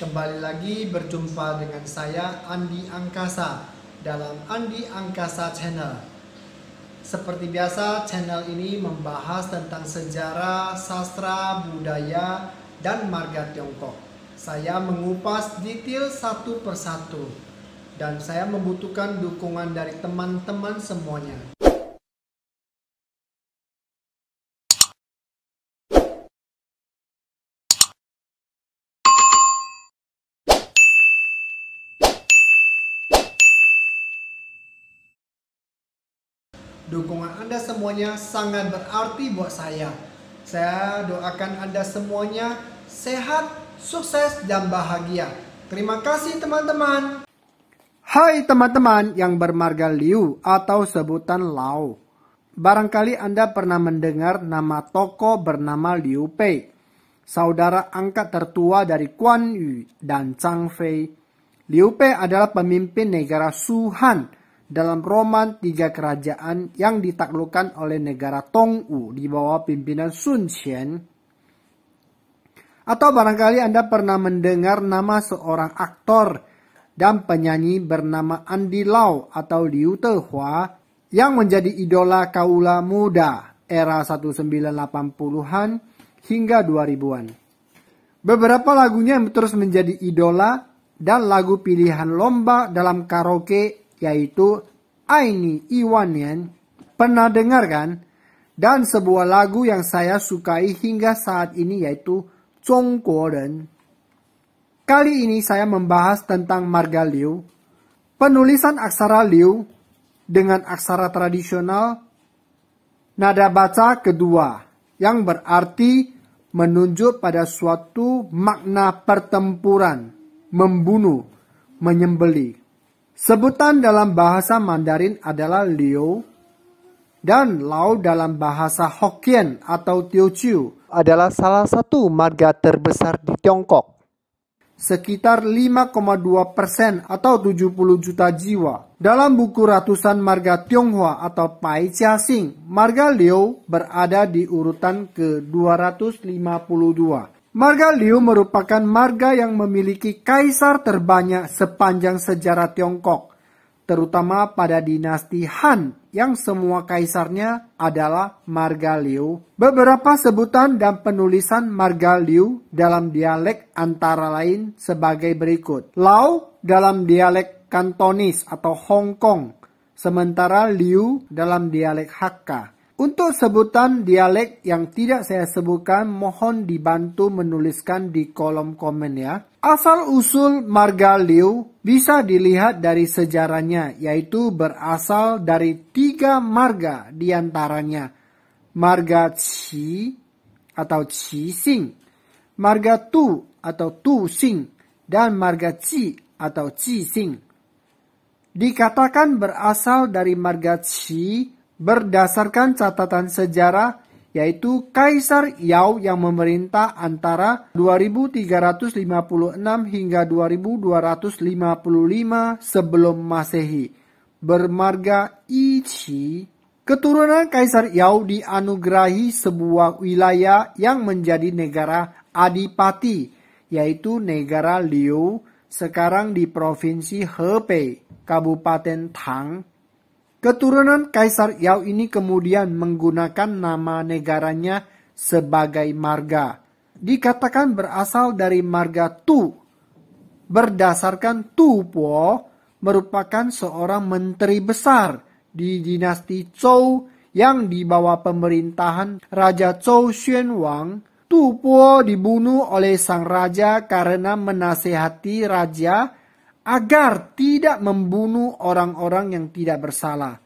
Kembali lagi berjumpa dengan saya Andi Angkasa dalam Andi Angkasa Channel. Seperti biasa, channel ini membahas tentang sejarah, sastra, budaya, dan marga Tiongkok. Saya mengupas detail satu persatu dan saya membutuhkan dukungan dari teman-teman semuanya. Dukungan Anda semuanya sangat berarti buat saya. Saya doakan Anda semuanya sehat, sukses, dan bahagia. Terima kasih teman-teman. Hai teman-teman yang bermarga Liu atau sebutan Lau. Barangkali Anda pernah mendengar nama tokoh bernama Liu Bei, saudara angkat tertua dari Guan Yu dan Zhang Fei. Liu Bei adalah pemimpin negara Shu Han dalam roman tiga kerajaan yang ditaklukkan oleh negara Tongwu di bawah pimpinan Sun Qian. Atau barangkali Anda pernah mendengar nama seorang aktor dan penyanyi bernama Andy Lau atau Liu Tehua yang menjadi idola kaula muda era 1980-an hingga 2000-an. Beberapa lagunya yang terus menjadi idola dan lagu pilihan lomba dalam karaoke yaitu Aini Iwanian. Pernah dengar kan? Dan sebuah lagu yang saya sukai hingga saat ini yaitu Zhongguoren. Kali ini saya membahas tentang marga Liu. Penulisan aksara Liu dengan aksara tradisional nada baca kedua yang berarti menunjuk pada suatu makna pertempuran, membunuh, menyembelih. Sebutan dalam bahasa Mandarin adalah Liu dan Lau dalam bahasa Hokkien atau Teochew adalah salah satu marga terbesar di Tiongkok. Sekitar 5,2% atau 70 juta jiwa. Dalam buku ratusan marga Tionghoa atau Pai Jia Xing, marga Liu berada di urutan ke-252. Marga Liu merupakan marga yang memiliki kaisar terbanyak sepanjang sejarah Tiongkok, terutama pada dinasti Han yang semua kaisarnya adalah marga Liu. Beberapa sebutan dan penulisan marga Liu dalam dialek antara lain sebagai berikut. Lau dalam dialek Kantonis atau Hong Kong, sementara Liu dalam dialek Hakka. Untuk sebutan dialek yang tidak saya sebutkan, mohon dibantu menuliskan di kolom komen ya. Asal-usul marga Liu bisa dilihat dari sejarahnya, yaitu berasal dari 3 marga diantaranya. Marga Qi atau Qi Xing, marga Tu atau Tu Xing, dan marga Ji atau Ji Xing. Dikatakan berasal dari marga Qi berdasarkan catatan sejarah, yaitu Kaisar Yao yang memerintah antara 2356 hingga 2255 sebelum Masehi, bermarga Yiqi. Keturunan Kaisar Yao dianugerahi sebuah wilayah yang menjadi negara adipati, yaitu negara Liu, sekarang di Provinsi Hebei, Kabupaten Tang. Keturunan Kaisar Yao ini kemudian menggunakan nama negaranya sebagai marga. Dikatakan berasal dari marga Tu. Berdasarkan Tu Po merupakan seorang menteri besar di dinasti Zhou yang di bawah pemerintahan Raja Zhou Xuanwang. Tu Po dibunuh oleh sang raja karena menasehati raja agar tidak membunuh orang-orang yang tidak bersalah.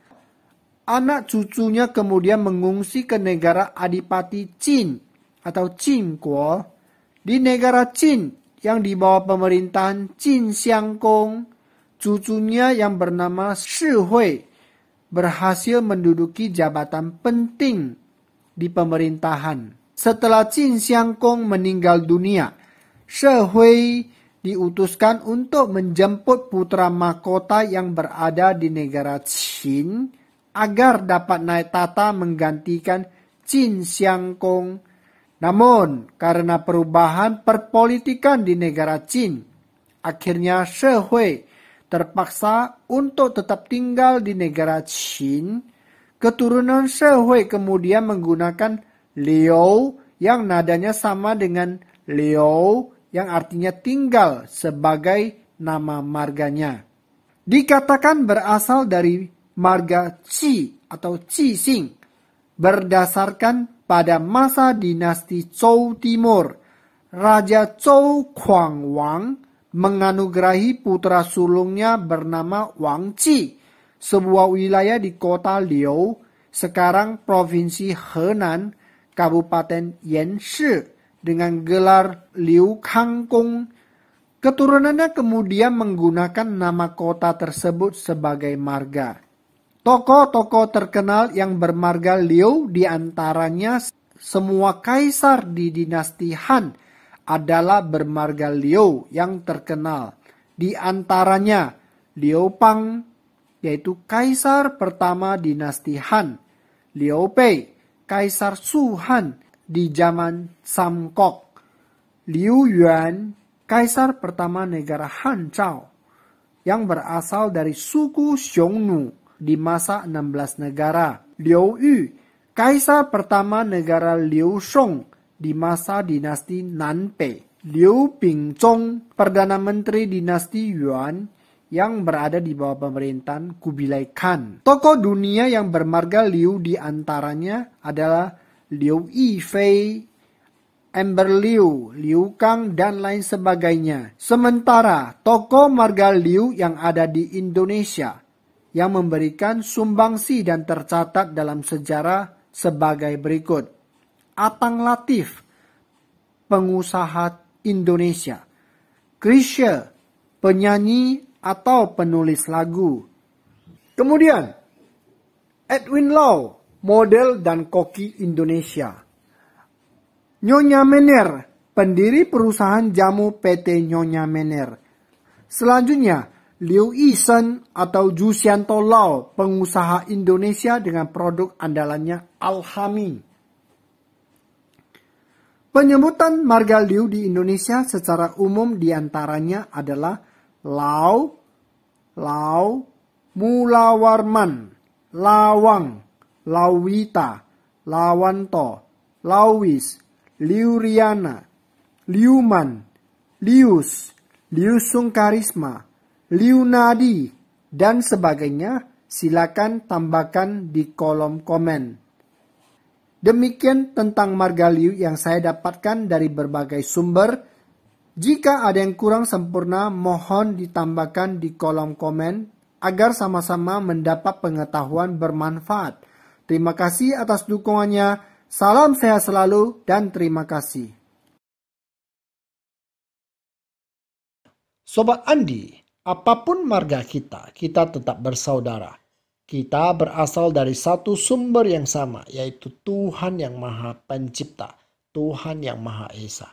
Anak cucunya kemudian mengungsi ke negara Adipati Qin atau Qin Guo. Di negara Qin yang di bawah pemerintahan Qin Xiangkong, cucunya yang bernama Shi Hui berhasil menduduki jabatan penting di pemerintahan. Setelah Qin Xiangkong meninggal dunia, Shi Hui diutuskan untuk menjemput putra mahkota yang berada di negara Qin agar dapat naik tata menggantikan Qin Xiangkong. Namun, karena perubahan perpolitikan di negara Qin, Akhirnya Shehui terpaksa untuk tetap tinggal di negara Qin. Keturunan Shehui kemudian menggunakan Liu yang nadanya sama dengan Liu yang artinya tinggal sebagai nama marganya. Dikatakan berasal dari marga Qi atau Qixing berdasarkan pada masa dinasti Zhou Timur. Raja Zhou Huangwang menganugerahi putra sulungnya bernama Wang Qi, sebuah wilayah di kota Liu, sekarang Provinsi Henan, Kabupaten Yanshi, dengan gelar Liu Kangkong. Keturunannya kemudian menggunakan nama kota tersebut sebagai marga. Tokoh-tokoh terkenal yang bermarga Liu diantaranya semua kaisar di dinasti Han adalah bermarga Liu yang terkenal. Di antaranya Liu Pang, yaitu kaisar pertama dinasti Han. Liu Bei, kaisar Shu Han di zaman Samkok. Liu Yuan, kaisar pertama negara Han Zhao yang berasal dari suku Xiongnu di masa 16 negara. Liu Yu, kaisar pertama negara Liu Song di masa dinasti Nanpei. Liu Bingzong, perdana menteri dinasti Yuan yang berada di bawah pemerintahan Kubilai Khan. Tokoh dunia yang bermarga Liu di antaranya adalah Liu Yifei, Ember Liu, Liu Kang, dan lain sebagainya. Sementara tokoh marga Liu yang ada di Indonesia yang memberikan sumbangsi dan tercatat dalam sejarah sebagai berikut. Atang Latif, pengusaha Indonesia. Chrisye, penyanyi atau penulis lagu. Kemudian, Edwin Lau, model dan koki Indonesia. Nyonya Mener, pendiri perusahaan jamu PT Nyonya Mener. Selanjutnya, Liu Yisen atau Jusianto Lau, pengusaha Indonesia dengan produk andalannya Alhami. Penyebutan marga Liu di Indonesia secara umum diantaranya adalah Lau, Lau, Mulawarman, Lawang, Lauwita, Lawanto, Lauwis, Liuriana, Liuman, Lius, Liusung Karisma, Liunadi, dan sebagainya. Silakan tambahkan di kolom komen. Demikian tentang marga Liu yang saya dapatkan dari berbagai sumber. Jika ada yang kurang sempurna, mohon ditambahkan di kolom komen agar sama-sama mendapat pengetahuan bermanfaat. Terima kasih atas dukungannya. Salam sehat selalu dan terima kasih. Sobat Andi, apapun marga kita, kita tetap bersaudara. Kita berasal dari satu sumber yang sama, yaitu Tuhan yang Maha Pencipta, Tuhan yang Maha Esa.